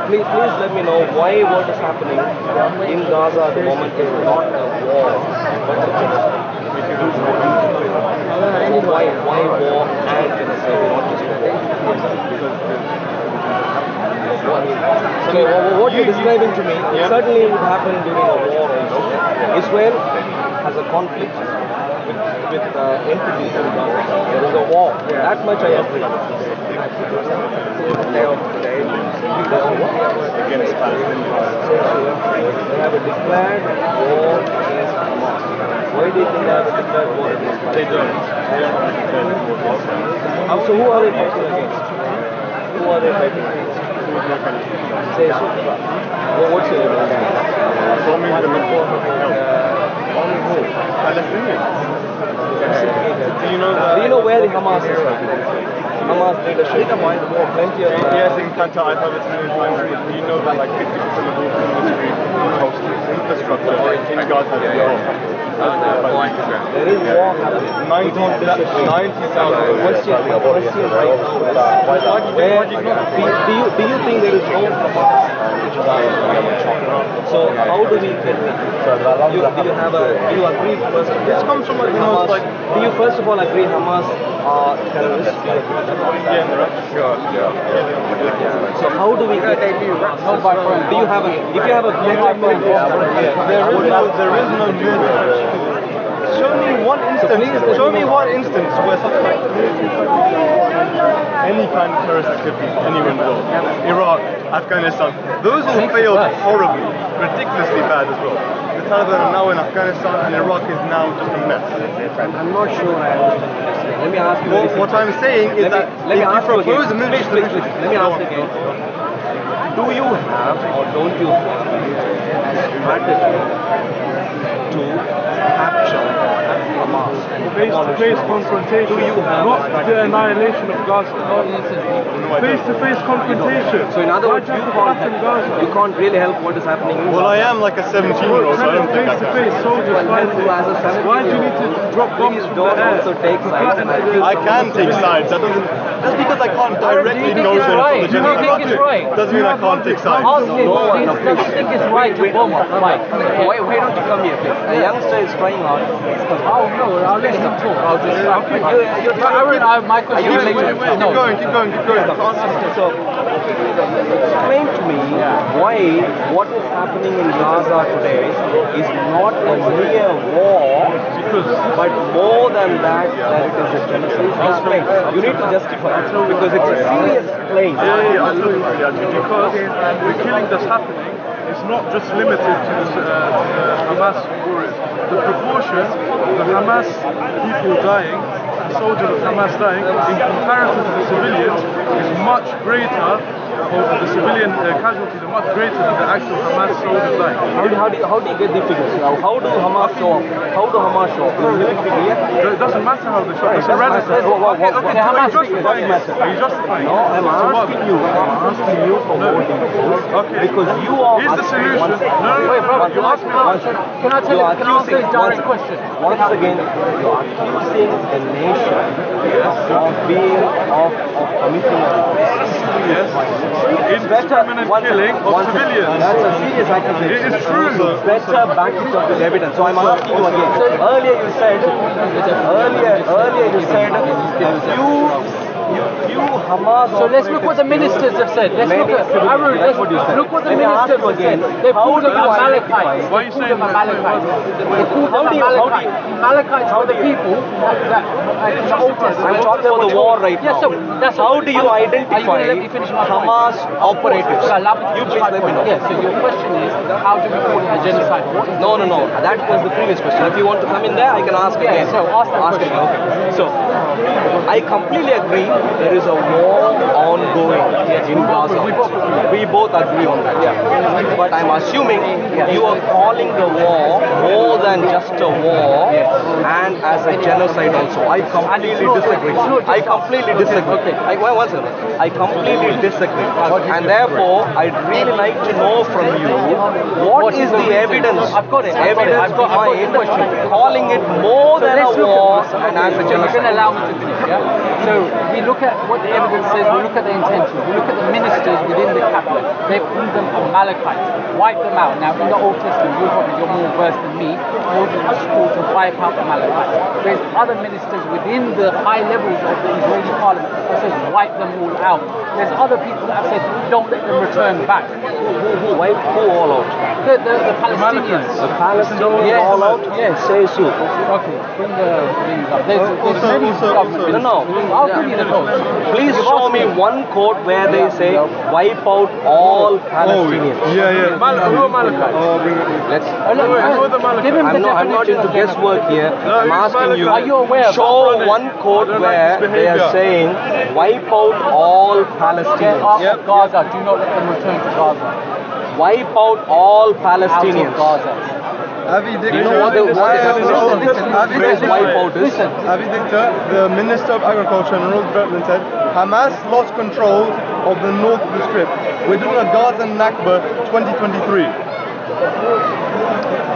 please let me know why what is happening in Gaza at the moment is not a war, but a genocide. Why war and genocide, not just a war? Okay, what you're describing to me, certainly it happened during a war also. Israel has a conflict with entities in Gaza. There is a war. That much I agree. Against Palestinians. They have a declared war against Hamas. Why do you think they have a declared war against Hamas? They don't. So who are they fighting against? Who are they fighting against? Say so. What's your Storming the report of help. On who? Palestinians. Do you know where the Hamas is right now? Hamas leadership. Plenty of yes, in Qatar, I thought it's really fine. Do you know that like 50% of all the military infrastructure in Gaza is wrong? There is war happening. 90,000. Question right now is, do you think there is no Hamas in Gaza? So how do we get that? Do you agree first? This comes from like Hamas. like. Do you first of all agree Hamas are terrorists? Yeah, sure. So how do we get? Do you have a? If you have a military, there is no military. Show me one instance where something like any kind of terrorist activity anywhere in the world. Iraq, Afghanistan, those all failed horribly, ridiculously bad as well. The Taliban are now in Afghanistan and Iraq is now just a mess. I'm not sure I understand. Let me ask you. What I'm saying is that if you propose a military solution, let me ask again. Do you have or don't you have a strategy to capture Hamas? Face-to-face confrontation, Do you have not the annihilation of Gaza. Face-to-face confrontation. So in other words, you can't really help what is happening in well, I am like a 17-year-old, so I don't think I can. Face-to-face soldiers fighting. Why do you need to drop bombs from the air? Also take sides. I can take sides. That doesn't. Just because I can't directly go there for the general doesn't mean I can't take sides. Ask him, please, does he think it's right to bomb Mike? Why don't you come here, please? A youngster is trying hard. Oh no, I'll let him talk. I'll just. My question is Keep going. So, explain to me why what is happening in Gaza today is not a mere war, but more than that, that it is a genocide. Explain. You need to justify because it's a serious claim. I'll tell you why. Because the killing that's happening is not just limited to the Hamas warriors. The proportion of the Hamas people dying, the soldiers of Hamas dying, in comparison to the civilians, is much greater. Or the civilian casualties are much greater than the actual Hamas soldiers dying. How do you get the figures? How do Hamas show up? How do Hamas show up? It doesn't matter how they show up. It's irrelevant. Are you justifying? No, I'm asking you for more details. Okay. Because you are. Is the solution? No. Wait, brother, you asked me. Can I tell you? Can I answer his direct question? Once again, you are accusing the nation of committing a serious violence. Indiscriminate killing of civilians. That's a serious accusation. It is true. Better back it up with evidence. So I'm asking you again. Earlier you said you Hamas. So let's look what the ministers have said. Let's look at Arul. Look what the ministers have said. They called them Amalekites. Why are you saying that? They called them Amalekites. Amalekites are the people that the Old Testament. I'm talking about the war right now. Yes, so that's how do you identify Hamas operatives? You please let me know. Yes, so your question is, how do we call it a genocide? No. That was the previous question. If you want to come in there, I can ask again. So ask that question. Okay. So, I completely agree there is a war ongoing in Gaza. We both agree on that. Yeah. But I'm assuming you are calling the war more than just a war and as a genocide also. I completely disagree. I completely disagree. I completely disagree. And therefore, I'd really like to know from you what is the evidence? Evidence behind calling it more than a war and as a genocide. Allow me to finish, yeah? So we look at what the evidence says, we look at the intentions, we look at the ministers within the cabinet. They call them Amalekites, wipe them out. Now in the Old Testament, you're more versed than me, Moses was called to wipe out Amalekites. There's other ministers within the high levels of the Israeli parliament that says wipe them all out. There's other people that have said don't let them return back. Wipe who all out? The Palestinians. The Palestinians Yes. all out? Yes. Says who? Okay, bring the things up. There's many government ministers. No. I'll give you the quotes. Please You've show asked me one quote where they say wipe out all Palestinians. Yeah. Who are Amalekites? Let's. Who are the Give him Amalekites? the I'm not definition into of guesswork here. I'm he's asking you. Are you aware of Show that? one quote I don't like where this they are behavior. saying wipe out all Palestinians. Out of Gaza, do not let them return to Gaza. Wipe out all Out Palestinians. of Gaza. Avi You Dictor, know what the definition of the phrase wipe out is? Avi Dictor, the Minister of Agriculture and Rural Development, said Hamas lost control of the north of the strip. We're doing a Gazan Nakba 2023.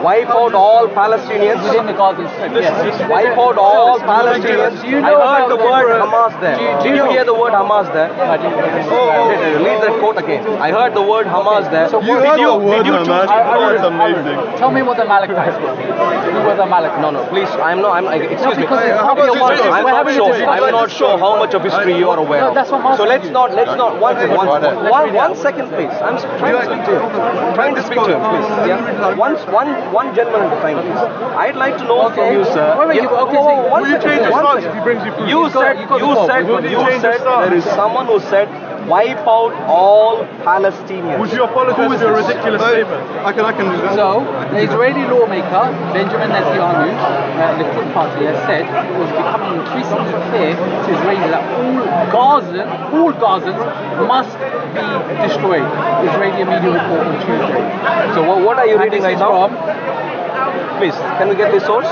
Wipe out all Palestinians. Within the Gaza Strip, yes. Wipe out all Palestinians. Do you I know heard the about word the- Hamas there. Did you hear the word Hamas there? Read that quote again. I heard the word Hamas there. You heard the word did you choose? Hamas? That's amazing. Tell me what the Amalekites were. Who were the Amalekites? No, please. Excuse me. because it's how probably about a one- this? I'm we're not having a sure. discussion. I'm not sure how much of history you are aware No, of. that's what I'm So let's asking not. One second. read One second, please. I'm trying to speak to him. Trying to speak to him, please. Yeah. One gentleman at a time, please. I'd like to know from you, sir. Wait, Yeah, okay, whoa, so one Will you second, change your one stance second. if he brings you proof? You said there is someone who said wipe out all Palestinians. Would you apologize for your ridiculous statement? I can do that. So, the Israeli lawmaker, Benjamin Netanyahu, the Likud party, has said it was becoming increasingly clear to Israelis that all Gazans must be destroyed. Israeli media report on Tuesday. So what are you And reading this right is now? from, Please, can we get the source?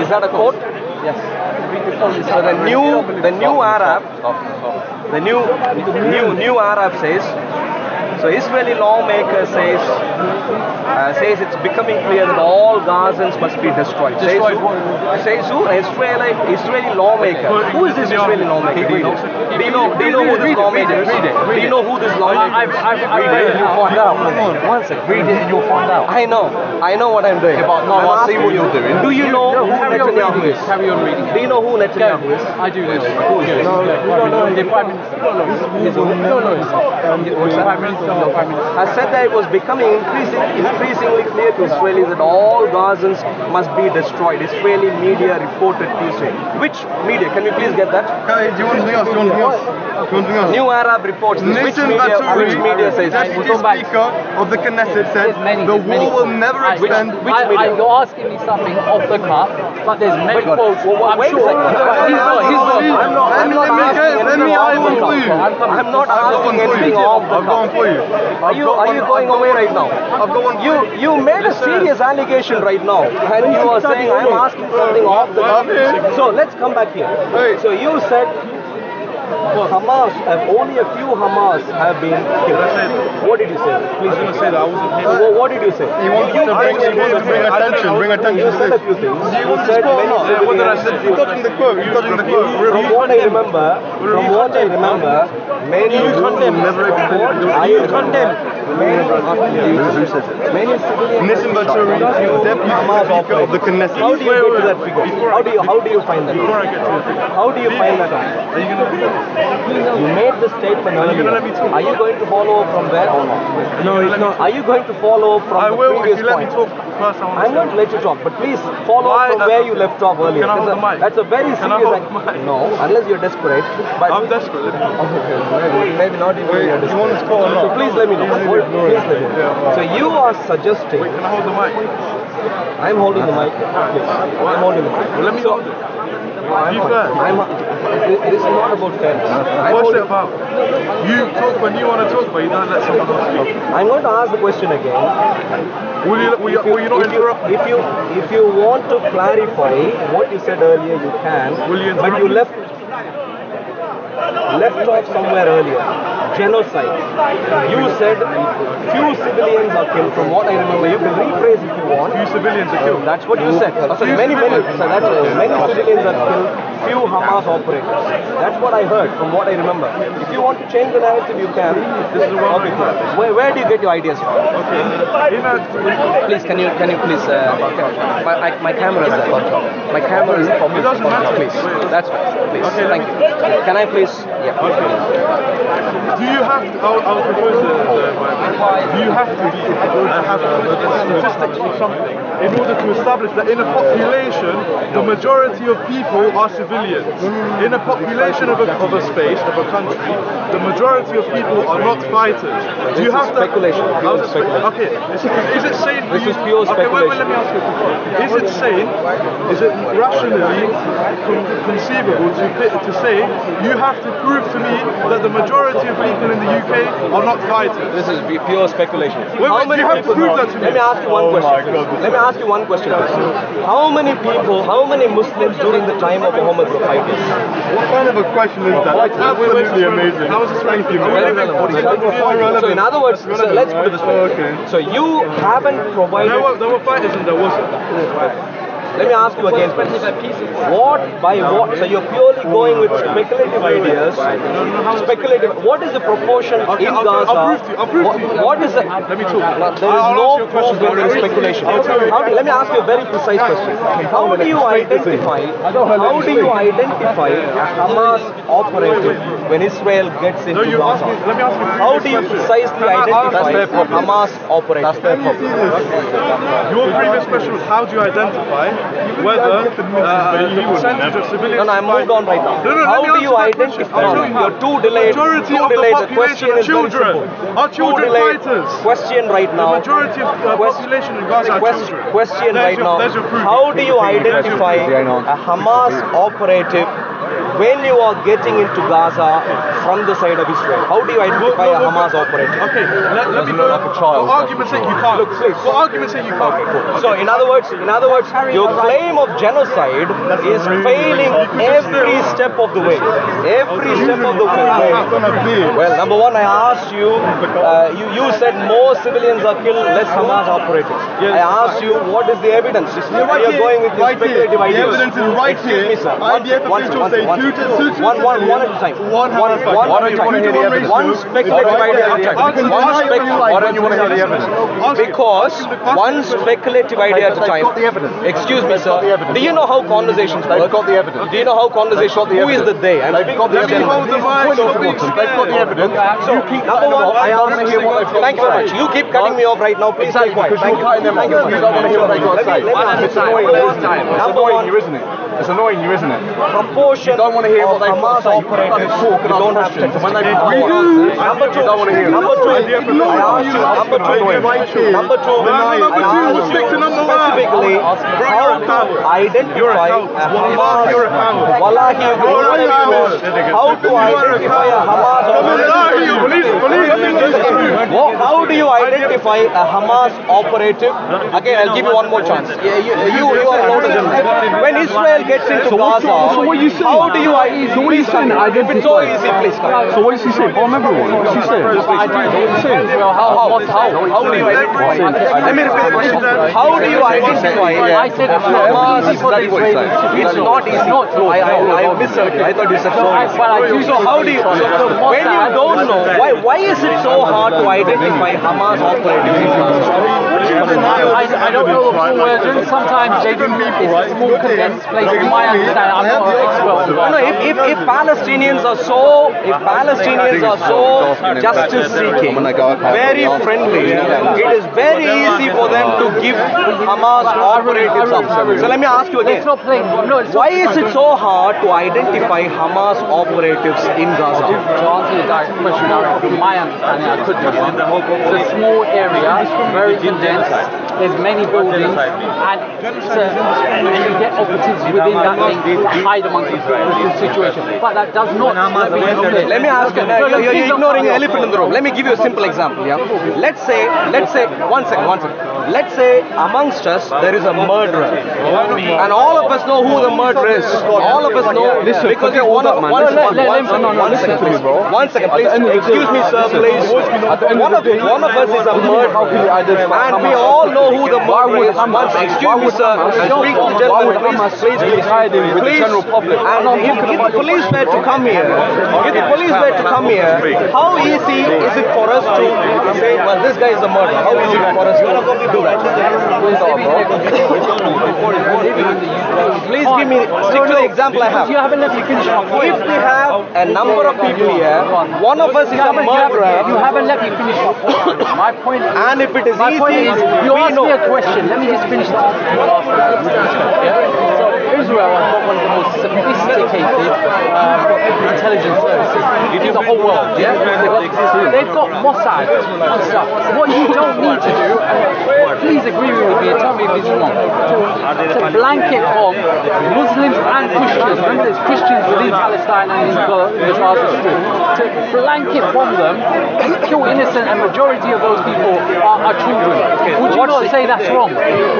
Is that a quote? yes. So the new Arab, the new Arab says. So Israeli lawmaker says it's becoming clear that all Gazans must be destroyed. Destroyed Says who? Israeli lawmaker. Who is this Israeli lawmaker? Do you know? Do you know who this lawmaker is? Do you know who this lawmaker is? I've read it. You find out. One second. Read it and you'll find out. I know what I'm doing. I see what you're doing. Do you know who Carry on Netanyahu reading is? it. Carry on reading it. Do you know who Netanyahu is? I do know. Who is this? The Prime Minister. The Prime Minister. Has said that it was becoming increasingly clear to Israelis that all Gazans must be destroyed. Israeli media reported Tuesday. Which media? Can we please get that? Okay, do you want something else? Do you want something else? New Arab reports this. Which Nissim media says that? Deputy Speaker of the Knesset, said the war will never extend. You're asking me something off the cuff, but there's many quotes. I'm wait a sure. second. I'm not asking anything off the I've gone cuff. for you. Are you going away right now? You made a serious allegation right now, and you are saying I'm asking something off the cuff. So let's come back here. So you said Hamas, only a few Hamas have been killed. What did you say? I was going to say that I wasn't here. What did you say? He wants to bring attention You to said this. a few things. Do you You want this said quote or many not? What did I say? You're touching the quote. You're touching the quote. From what I remember, many You condemn. Never many civilians. Nissim Batsuri, Deputy Speaker of the Knesset. How do you get to that figure? How do you find that? Before I get to it, How do you find that out? are you going to You made the statement Are you earlier. gonna let me talk? Are you going to follow up from there or not? No, it's not. Are you going to follow up from I the will if previous you let me point? talk first. I want I'm going to let you talk, but please follow Why? up from where you left off earlier. Can I hold the mic? That's a very Can I serious hold the mic? No, unless you're desperate. But I'm desperate. Let me talk. Okay, maybe not even Wait, you're you want desperate. this quote or So not? please let me know. Please let me know. So you are suggesting. Wait, can I hold the mic? I'm holding the mic. Yes. I'm holding the mic. Well, let me hold it. I'm Be fine. fair. This is not about fairness. I'm What's holding- it about? You talk when you want to talk, but you don't let someone else speak. I'm going to ask the question again. Will you not interrupt? If you want to clarify what you said earlier, you can. Will you But interrupt you me? left off somewhere earlier. Genocide. You said few civilians are killed. From what I remember, you can rephrase if you want. Few civilians are killed. That's what you said. So Few many. civilians. So that's many civilians are killed. few Hamas operatives. That's what I heard from what I remember. If you want to change the narrative, you can. This is the one. Okay. Where do you get your ideas from? Please, can you please? My camera is there. My camera is from. It doesn't matter. Please, that's fine. Please, Okay, thank you. Can I please? Yeah. Do you have to, I'll propose do you have to have statistics or something in order to establish that in a population, the majority of people are civilians? In a population of a space, of a country, the majority of people are not fighters. Do you have to... Speculation. Okay, is it sane? This is pure speculation. Okay, wait, let me ask you a question. Is it sane, is it rationally conceivable to say you have to prove to me that the majority of people in the UK are not fighters? This is pure speculation. Wait, you have to prove that to me. Let me ask you one question. Let me ask you one question. How many people, how many Muslims during the time of Muhammad were fighters? What kind of a question is that? That's absolutely amazing. How is this Thank you, relevant? So in other words, so let's put it this way. Okay. So you haven't provided... There were fighters and there wasn't. Let me ask you again. So you're purely going with speculative ideas. Speculative. What is the proportion in Gaza? I'll prove to you. What is it? Let me talk. There is no proof when there is speculation. Let me ask you a very precise question. How do you identify a Hamas operative when Israel gets into Gaza? Let me ask you. How do you precisely identify a Hamas operative? That's their problem. Your previous question was how do you identify whether the percentage of civilians... No, I moved on right now. How do you identify? You're too delayed. Majority of the population are children. Are children fighters? Question right now. The majority of the population in Gaza are children. Question right now. How do you identify a Hamas operative when you are getting into Gaza from the side of Israel? How do you identify a Hamas operative? Okay, let me go. For argument's sake, you can't. For argument's sake, you can't. So in other words, your claim of genocide is failing every step of the way. Every step of the way. Well, number one, I asked you, you said more civilians are killed, less Hamas operatives. I asked you, what is the evidence? You're going with your speculative ideas. The evidence is right here. Excuse me, sir. IDF officials say one at a time. Why don't you want to hear the evidence? One speculative idea at a time. Why don't you want to hear the evidence? Because one speculative idea at a time. Excuse me, sir. Do you know how conversations work? They've got the evidence. Do you know how conversations? Who is the they? They've got the evidence. They've got the evidence. So, number one, I want to hear what. Thank you very much. You keep cutting me off right now. Please stay quiet. Because you're cutting them off. You don't want to hear what they've got to say. It's annoying you, isn't it? It's annoying you, isn't it? It's annoying you, isn't it? Proportion. You don't want to hear what they've got to say. Operators Talk and don't have questions. to. When they Number two. you don't want to hear it. Number two. I asked you. Number two. Number two. We'll stick to number one. Specifically, how to identify a Hamas. You're a coward. Wallahi, how to identify a Hamas operative? How do you identify a Hamas operative? Again, I'll give you one more chance. You are allowed to. When Israel gets into Gaza, how do you identify? If it's so easy, please come. So what is he saying? Oh, remember what he said. How do you identify? Let me repeat the question. How do you identify Hamas? It's not easy. I misheard you. I thought you said so easy. So how do you? When you don't know, why is it so hard to identify Hamas operatives? I don't know the full version. Sometimes they do. It's a small condensed place. From my understanding, I'm not an expert. No, if Palestinians are so justice seeking, very friendly, it is very easy for them to give Hamas operatives up. So let me ask you again. Why is it so hard to identify Hamas operatives in Gaza? To answer your direct question, from my understanding, I could be wrong. It's a small area, very condensed. There's many buildings, and you get operatives within that thing to hide amongst the situation. But that does not. Let me ask you. You're ignoring the elephant in the room. Let me give you a simple example. Yeah. Let's say. One second. Let's say amongst us there is a murderer, and all of us know who the murderer is. All of us know because he's one of please. Excuse me, sir, please. One of us is a murderer, and we we all know who the murderer is. Once, excuse me, sir, and speak to the gentleman, please, hiding with the general public? And if the police were to come here, how easy is it for us to say, well, this guy is a murderer? How easy is it for us to do that? Please give me, stick to the example I have. You haven't let me finish my point. If we have a number of people here, one of us is a murderer. You haven't let me finish my point. My point is, and if it is my point easy, is, you asked me a question. Let me just finish the So Israel has got one of the most sophisticated intelligence services in the whole world. Yeah, they've got Mossad and stuff. What you don't need to do, and please agree with me and tell me if this is wrong, to blanket bomb Muslims and Christians. Remember, there's Christians within Palestine and in the Gaza Strip. To blanket bomb them, kill innocent, and majority of those people are children. Would you not say that's wrong?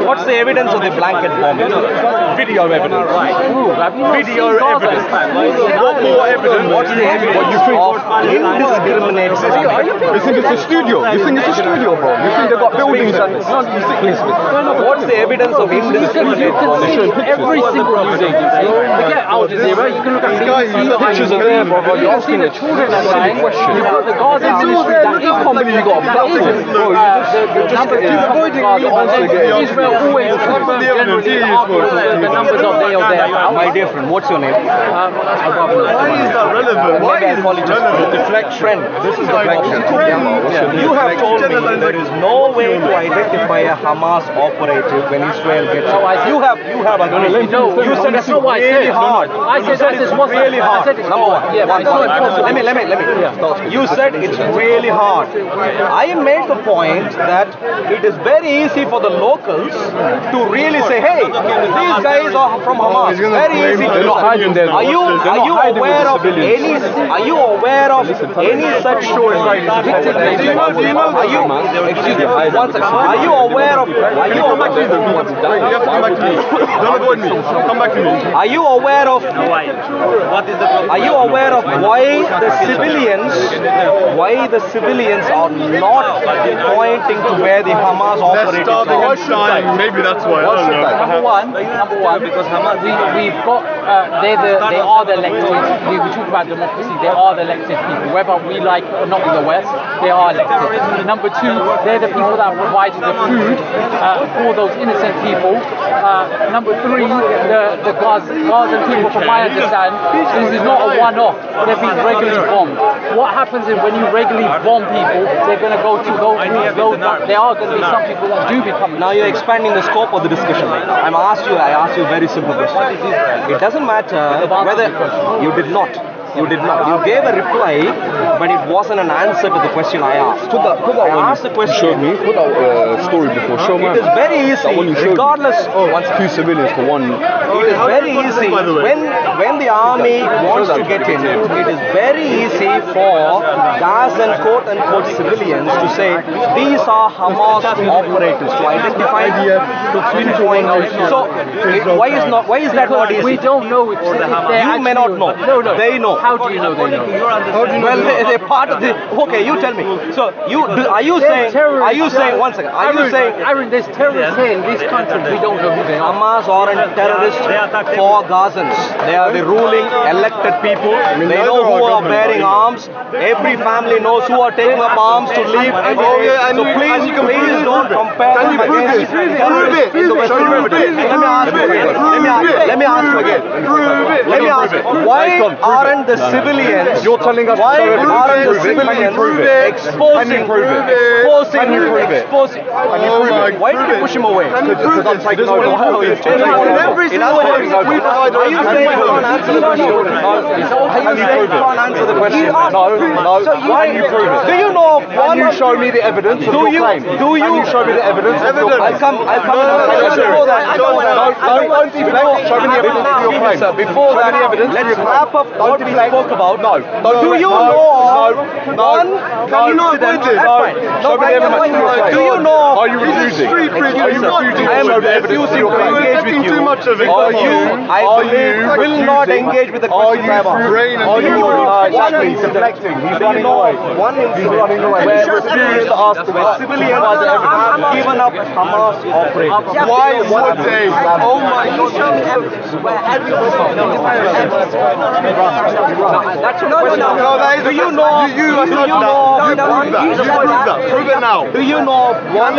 What's the evidence of the blanket bombing? Video evidence. Have you not Video seen Gaza? evidence. What more evidence? What's the evidence What you think? of indiscriminate? You think it's a studio? You think it's a studio, bro? You think they've got buildings and What's the evidence of indiscriminate? You can see every single news agency. Forget Al Jazeera. You can look at BBC. pictures of them, bro. You can see the children are dying. You've got the Gaza ministry that is believe you got a platform. the numbers Israel always confirms generally after the numbers of day or thereabouts. My dear friend, what's your name? Why is that relevant? Why Maybe is I call it just relevant? deflection. Friend, this is deflection. You have told me there is no way to identify a Hamas operative when Israel gets it. You have agreed. You said it's really hard. I said it's really hard. Number one. Yeah, but it's not impossible. Let me. You said it's really hard. I made the point that it is very easy for the locals to really say, hey, these guys are from Hamas. Very easy to know. Are you aware of any? Are you aware of any such? Excuse me. One second. Are you aware of? You have to come back to me. Don't avoid me. Come back to me. Are you aware of? What is the problem? Are you aware of why the civilians are not pointing to where the Hamas They're operatives are? starving and maybe that's why. I don't know. Number one, because we've got they are the elected. We talk about democracy. They are the elected people, whether we like or not in the West. They are elected. Number two, they're the people that provided the food for those innocent people. Number three, the Gazan people, from my understanding, this is not a one-off. They're being regularly bombed. What happens is when you regularly bomb people, they're going to go to those. There are going to be some people that do become. Now you're expanding the scope of the discussion. I asked you a very simple question. It doesn't matter whether you did not. You did not. You gave a reply, but it wasn't an answer to the question I asked. I asked the question. Showed me. Put that story before. Show me. It is very easy, regardless. Two civilians for one. It is very easy when the army wants to get in. It is very easy for Gazan quote-unquote civilians to say these are Hamas operatives, to identify, to pinpoint. So why is that not easy? We don't know if you may not know. No. They know. How do you know they know? Well, they're part of the. Okay, you tell me. So are you saying? One second. Are you saying? Aaron, there's terrorists here in this country. We don't know who they are. Hamas aren't terrorists for Gazans. They are the ruling elected people. They know who are bearing arms. Every family knows who are taking up arms to leave. So please don't compare them against terrorists in the Western world. Let me ask you again. Why aren't the civilians? You're telling us. Why aren't the civilians exposing? Why did you push him away? Because I'm taking over. In other words, are you saying you can't answer the question? Are you saying you can't answer the question? No. Why? Do you know of one? Can you show me the evidence of your claim? Do you? Can you show me the evidence of your claim? I'll come and show that. Don't even show me the evidence of your claim. Before that, let's wrap up. spoke about. No. Do you know one incident? Do you know? Are you refusing? Street preaching. Are you refusing? I am refusing to engage with you. Too much of it. I will not engage with the question I have asked. Are you deflecting? He's running away. One incident where refused to ask where civilians have given up Hamas operatives. Why would they? Oh my God. That's a question. Do you know? Prove it now. Do you know one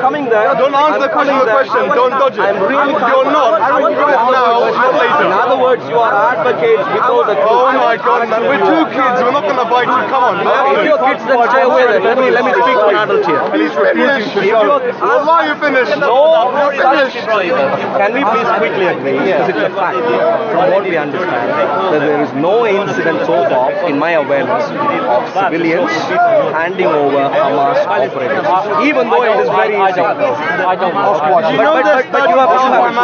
coming there? Don't answer the question with a question. Don't dodge it. I'm really You're not. Prove it now, not later. In other words, you are advocates without a clue. Oh my God, man. We're two kids. We're not going to bite you. Come on. If you're kids, then stay away then. Let me speak to an adult here. Please refuse to show. Why are you finished? No, can we please quickly agree, because it's a fact, from what we understand, that there is no incident so far, in my awareness, of civilians handing over Hamas operatives, even though it is very easy. I don't know. But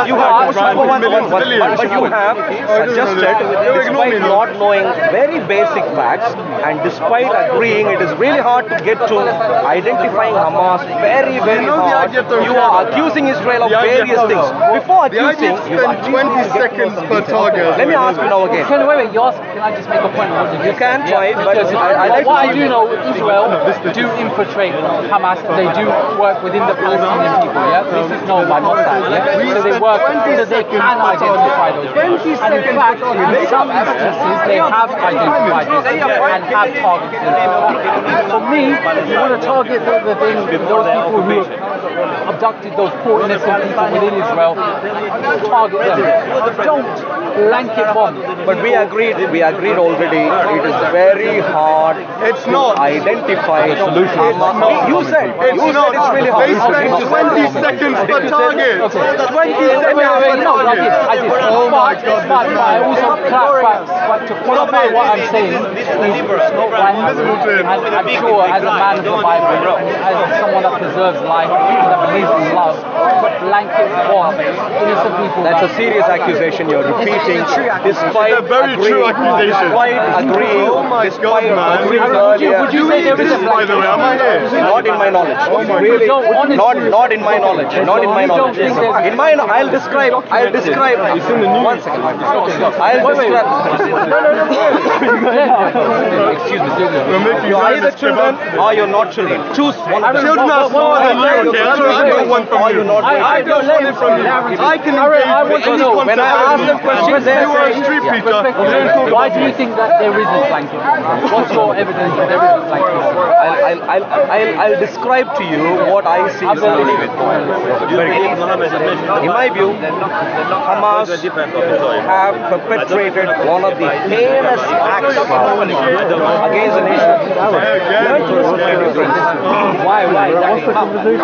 you have suggested, despite not knowing very basic facts, and despite agreeing, it is really hard to get to identifying Hamas very hard. You are accusing Israel of various things. Before accusing, you spend 20 seconds per target. let me ask you now again. Wait, can I just make a point? You can try, but I like what I do know, Israel do infiltrate Hamas. They do work within the Palestinian people. Yeah, this is known by Mossad. Yeah, so they work so they can identify those people. And in fact, in some instances, they have identified this and have targeted them. For me, you want to target the thing, those people who abducted those poor innocent people within Israel, target them. Don't blanket bomb. But we agreed already, it is very hard to identify a solution. You said it's really hard. They spend 20 seconds per target. 20 seconds. No, I did. Oh my God. But I also to qualify what I'm saying, I'm sure as a man of the Bible, as someone that preserves life, that believes in love, blanket bomb innocent people. That's a serious accusation you're repeating, despite a very true accusation. Despite agreeing, Oh my God, man. Would you say there is a By the way, am I here? Not in my knowledge. Really, not in my knowledge. Not in my knowledge. In my, I'll describe. It's in the news. 1 second. I'll describe. Excuse me. You're either children or you're not children. Choose one. Children are smaller than you, okay? That's what I don't want from you. I don't want it from you. I can engage with any concept. When I ask them questions, they you are a say, street preacher. Why do you think that there isn't blanket? What's your evidence that there isn't blanket? I'll describe to you what I see is happening. In my view, Hamas have perpetrated one of the heinous acts against the nation. Why?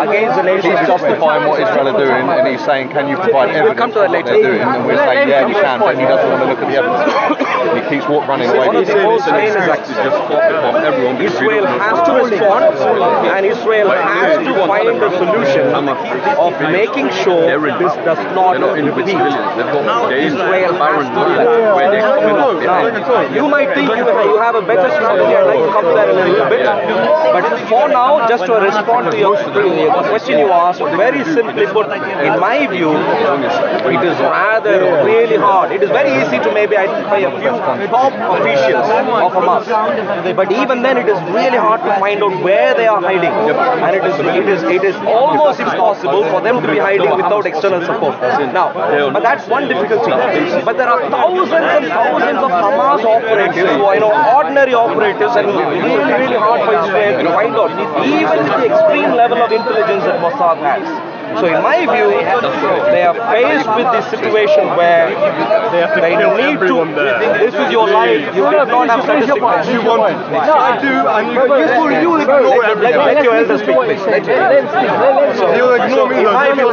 Against the nation. He's justifying what Israel are doing, and he's saying, can you provide evidence? We'll come to that later. They're doing, and we're saying, yeah, we can, but he doesn't want to look at the evidence. He keeps running away. One of the most heinous acts. Israel has to respond, and Israel has to find a solution of making sure this does not repeat. Israel has to do that. You might think you have a better strategy. I'd like to come to that a little bit. But for now, just to respond to your question you asked, very simply put, in my view, it is rather really hard. It is very easy to maybe identify a few top officials of Hamas, but even then it is really hard to find out where they are hiding, and it is almost impossible for them to be hiding without external support. Now, but that's one difficulty. But there are thousands and thousands of Hamas operatives who are ordinary operatives, and really hard for Israel to find out, even with the extreme level of intelligence that Mossad has. So in my view, they are faced with this situation where they need to, this is your life, you did not have statistics. You want to. No, I do, and you ignore everything. Let your elders speak, please. You ignore me, in my view,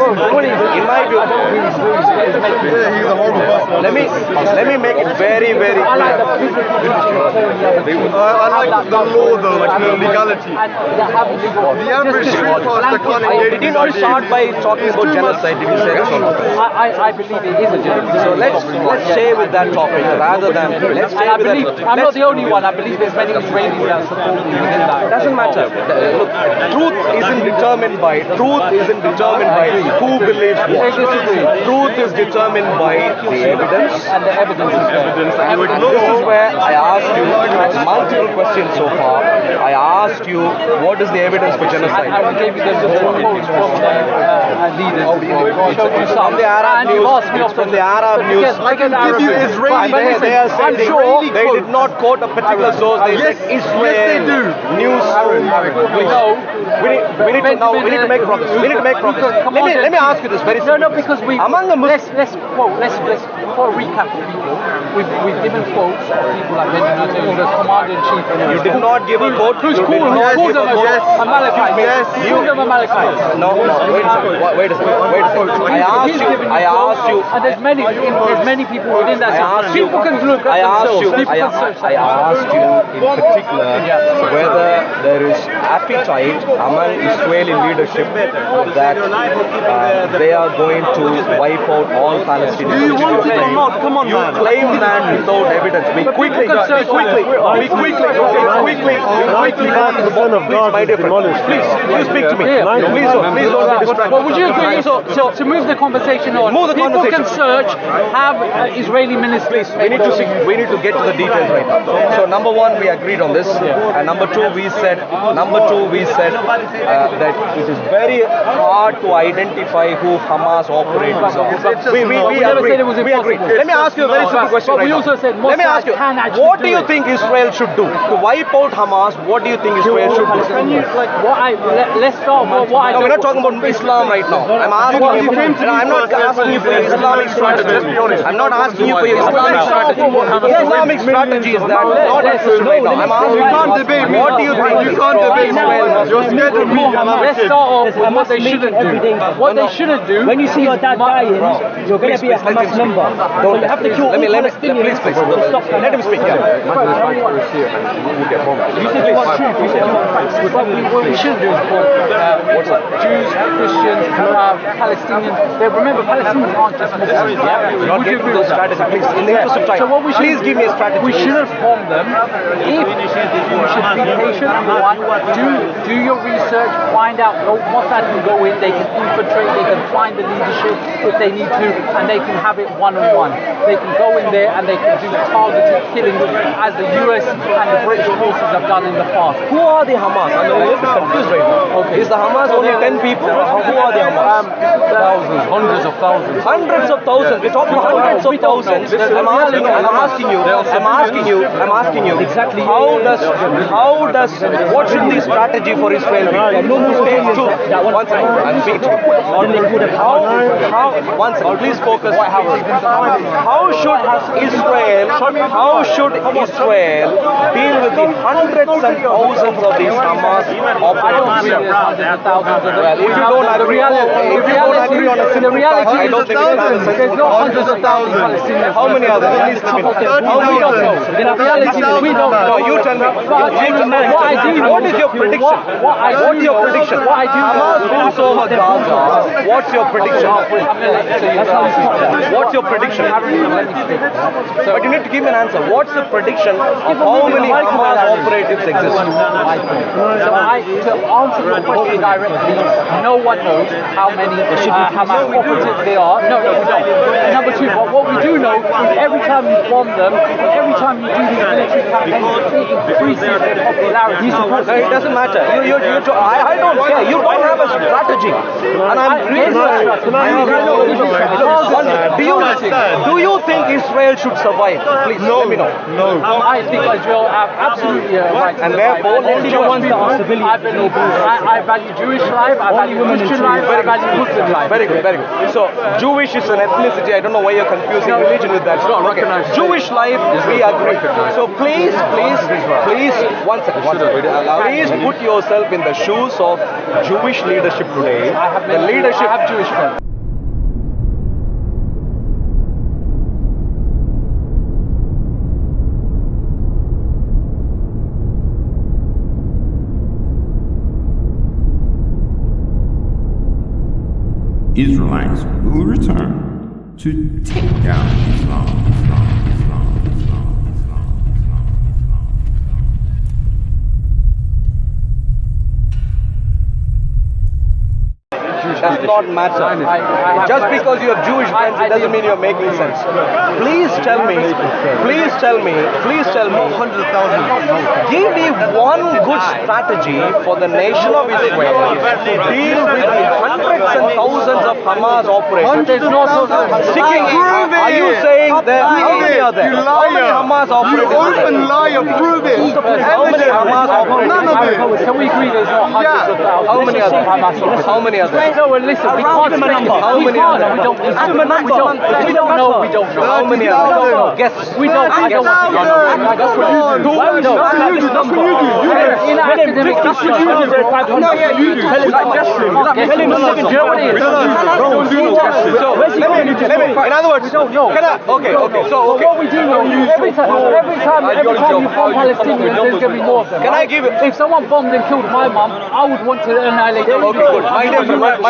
he's a horrible person. let me make it very clear. I like the law though, like the legality. The average street pastor can't engage I did not start by is talking about genocide. Did you say this or not? I believe it is a genocide. So let's stay with that topic rather than let's stay And I with believe, that. I'm not the only one. I believe there's many Israelis that support me within that. It doesn't matter. Look, truth isn't determined by who believes what. Truth is determined by the evidence. And the evidence is there. And this is where I asked you multiple questions so far. I asked you what is the evidence for genocide. I gave you the quotes from leaders. Showed you some. From the Arab And you've news, asked me it's from the Arab news. Yes, I can give you Israeli. They are saying they did not quote a particular source. They said Israel. Yes, they do. News. We know. We need to make progress. We need to make progress. Let me ask you this very simply. No, because we among the let's for a recap for people. We've given quotes of people like Benjamin Netanyahu, the commander-in-chief. You did not give a quote. Who's You did called not give a quote. Amalekites? Yes, You them Amalekites. No, wait a second. I asked you. And there's many people within that. People can look at themselves. People can search that. I asked you in particular whether there is appetite among Israeli leadership that they are going to wipe out all Palestinians. Do you want it or not? Come on, You man. claim that without evidence. We quickly go to the bottom. Please, my dear friend. Please, you speak to me. Please don't be distracted. But would you agree? So to move the conversation on, people can search, have Israeli ministers. We need to get to the details right now. So number one, we agreed on this, and number two, we said that it is very hard to identify who Hamas operatives are. We agree. Let me ask you a very simple question right now. Let me ask you, what do you think Israel should do to wipe out Hamas? What do you think Israel should do? Let's start with what I No, we're not talking about Islam right now. I'm asking you. I'm not asking you for your Islamic strategy. I'm not asking you for your Islamic strategy. Islamic strategy is that not assisted right now. I'm asking you. You can't debate me. What do you think? You can't debate me. You're scared of me. Let's start off with what they shouldn't do. What they shouldn't do. When you see your dad dying, you're going to be a Hamas member. So you have to kill all Palestinians. Please. Let him speak. You said you want truth. You said you want facts. What we should do is call Jews, Christians, Palestinians. Remember, Palestinians aren't just Muslims. Not get into the strategy, please. In the interest of time, So what we should, please give me a strategy. We shouldn't bomb them. If you should be patient, do your research, find out Mossad can go in, they can infiltrate, they can find the leadership if they need to, and they can have it one-on-one. They can go in there and they can do targeted killing as the US and the British forces have done in the past. Who are the Hamas? I'm a little bit confused right now. Okay. Is the Hamas only 10 people? Who are the Hamas? Thousands, hundreds of thousands. Hundreds of thousands. We're talking hundreds of thousands. I'm asking you. Exactly. What should the strategy for Israel be? One second. I'm speaking. One second. Please focus. How should Israel deal with the hundreds and thousands of these Hamas operatives? Well, if you don't agree on a simple fact, I don't think there's not hundreds of thousands of Palestinians. How many are there? Please let me know. How many are there? The reality is we don't know. No, you tell me. What is your prediction? What's your prediction? Hamas moves over Gaza. What's your prediction? What's your prediction? But you need to give me an answer. What's the prediction of how many Hamas operatives exist? So to answer your question directly, no one knows how many Hamas operatives there are. No, we don't. And number two, but what we do know is every time you bomb them, every time you do these military campaigns, it increases their popularity. It doesn't matter. I don't care. You don't have a strategy. And I'm really Do you think Israel should survive? Please let me know. No. I think Israel have absolutely a right to And survive. therefore, only the ones that are civilians. I value Jewish life, I value Christian life, I value Muslim life. Very good. So, Jewish is an ethnicity. I don't know why you're confusing religion with that. Okay. Jewish life, we agree. So please, one second. Please put yourself in the shoes of Jewish leadership today. I have Jewish friends. Israelites will return to take down Islam. Does not matter. Just because you have Jewish friends, it doesn't mean you're making sense. Please tell me, give me one good strategy for the nation of Israel to deal with the hundreds and thousands of Hamas operatives. Are you saying that how many are there? How many Hamas operatives? You open liar, prove it. How many Hamas operatives? None of it. Can we agree there's not hundreds of thousands? How many are there? How many are there? No, well, listen, we can't speculate. How many are there? We don't know. We don't know. How many are there? Guess. We don't. I don't want to know. That's what you do. That's what you do. In academic discussion. In other words, okay. So what we do know, every time you bomb Palestinians, there's going to be more of them. Can I give it? If someone bombed and killed my mum, I would want to annihilate them. Okay, good. My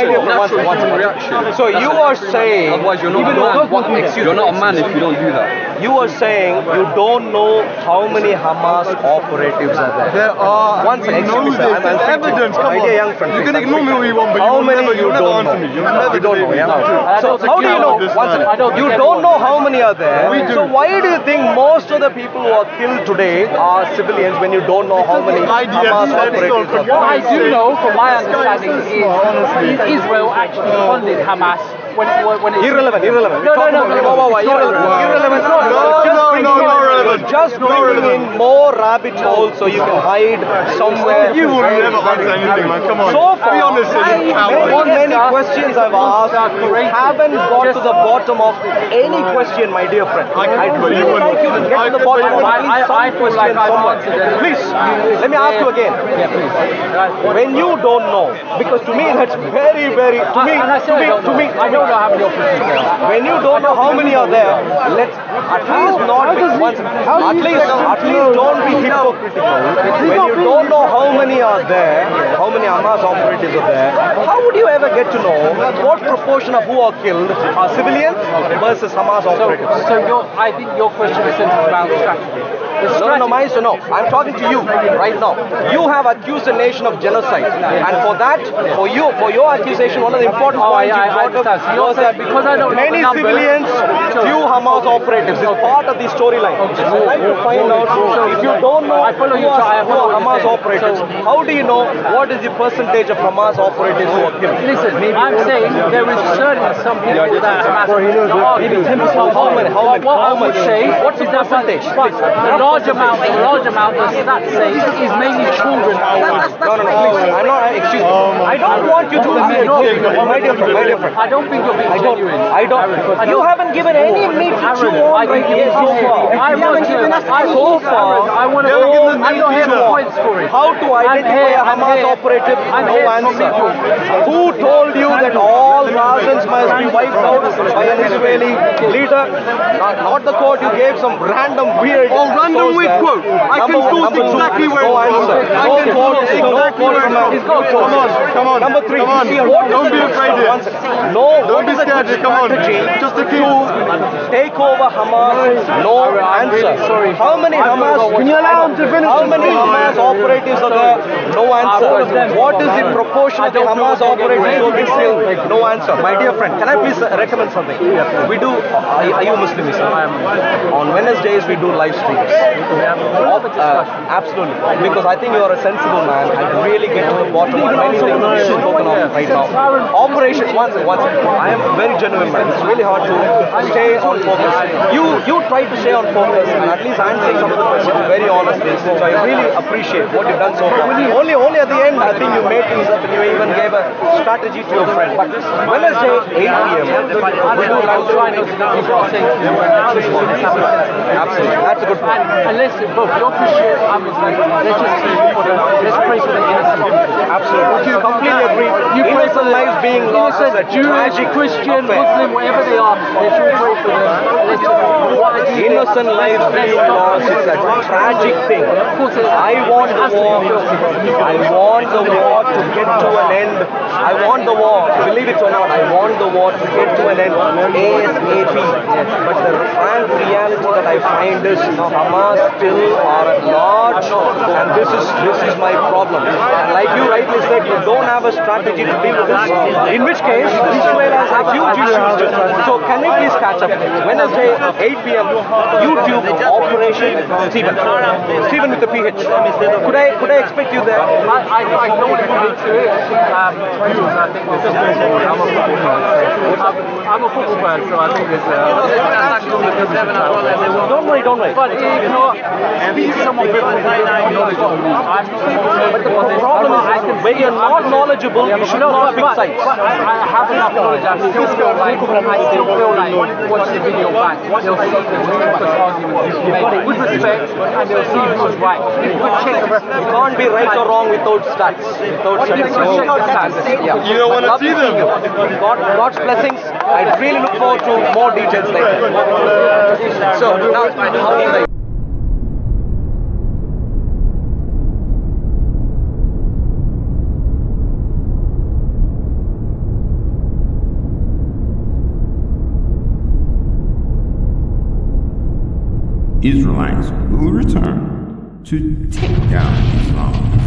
dear friend, one second. So you are saying, Otherwise, you're not a man. You're not a man if you don't do that. you are saying you don't know how many Hamas operatives are there. There are. One second, excuse me, sir. I'm There's evidence. Come my on. dear young friend, You can please, ignore me all you want, but how you many you will never don't answer know? me. You will never You don't know, debate me. yeah? So how do you know? One second. You don't know how many are there. We do. So why do you think most of the people who are killed today are civilians when you don't know how many Hamas operatives are there? What I do know, from my understanding, is Israel actually funded Hamas when it Irrelevant. No. Irrelevant. Just bringing in more rabbit holes so you can hide somewhere. You will never answer anything, man. Come on. So far, be honest, you coward. many questions I've asked, you haven't got to the bottom of any question, my dear friend. I'd really like you to get to the bottom of at least some question somewhere. Please, let me ask you again. When you don't know, because to me that's very, to me, I don't know how many operatives there are. when you don't know how many are there, let's at least not be once. At least don't be hypocritical. When you don't know how many are there, how many Hamas operatives are there, how would you ever get to know what proportion of who are killed are civilians versus Hamas operatives? So I think your question is centered around strategy. No. I'm talking to you right now. You have accused a nation of genocide, and for that, for your accusation, one of the important points you brought up was that because I don't know many the number, civilians, few Hamas operatives. It's part of the storyline. I'd like to find out if you don't know who are Hamas operatives. How do you know what is the percentage of Hamas operatives who are killed? Listen, I'm saying there is certainly some people that Hamas are maybe 10%. How many? What I would say, what is the percentage? The large amount the stats say is mainly children. No, please. I'm not. Excuse me. I don't want you to be my dear friend. I don't think you're being genuine. I don't. You haven't given any meat to chew on right here so far. I want to. So far, I want to. I'm not here for points for it. How to identify a Hamas operative? No answer. Who told you that all Gazans must be wiped out by an Israeli leader? Not the quote. You gave some random weird. Random weird quote. I can source exactly where no it's answer. from. I can source exactly where it's from. Come on. Number three. Come on. Don't be afraid here. Don't be scared. Come on. Just a kid. Take over Hamas. No answer. Sorry. How many Hamas? Can you allow him to finish? How many Hamas operatives are there? No answer. What is the proportion of the Hamas operatives who have been killed? No answer. My dear friend, can I please recommend something? We do. Are you Muslim? I am. On Wednesdays we do live streams. Absolutely. Because I think you are a sensible man and really get to the bottom of many things you've spoken of right now. Operation. One second. I am a very genuine man. It's really hard to stay on focus. You try to stay on focus and at least answering some of the questions very honestly. So I really appreciate what you've done so far. Only at the end I think you made things up and you even gave a strategy to your friend. But Wednesday 8 p.m. we do live streams. Absolutely. That's a good point. And listen, look, you're Christian, I'm Muslim. Let's pray for the innocent people. Absolutely. Completely agree. Innocent lives being lost is a tragic Christian, affair. Muslim, whatever they are, let's all pray for them. Innocent lives being lost is a tragic thing. I want the war to get to an end I want the war, believe it or not, I want the war to get to an end ASAP. But the frank reality that I find is Hamas still are at large, and this is my problem. And like you rightly said, they don't have a strategy to deal with this. In which case, Israel has a huge issue. So can we please catch up? Wednesday, 8 p.m. YouTube Operation Stephen. Stephen with the PH. Could I expect you there? I don't want to go into it. Viewers, I think this is I'm a football fan, so I think this Don't worry. But you know, speak someone with knowledgeable. But the problem is, when you're not knowledgeable, you should not pick sides. But I have enough knowledge. I still feel like when people watch the video back, they'll see the ridiculous arguments you make with respect, and they'll see who's right. You can't be right or wrong without stats. You don't want to see them. God's blessings. I really look forward to more details later. So now, how do you Israelites will return to take down Islam.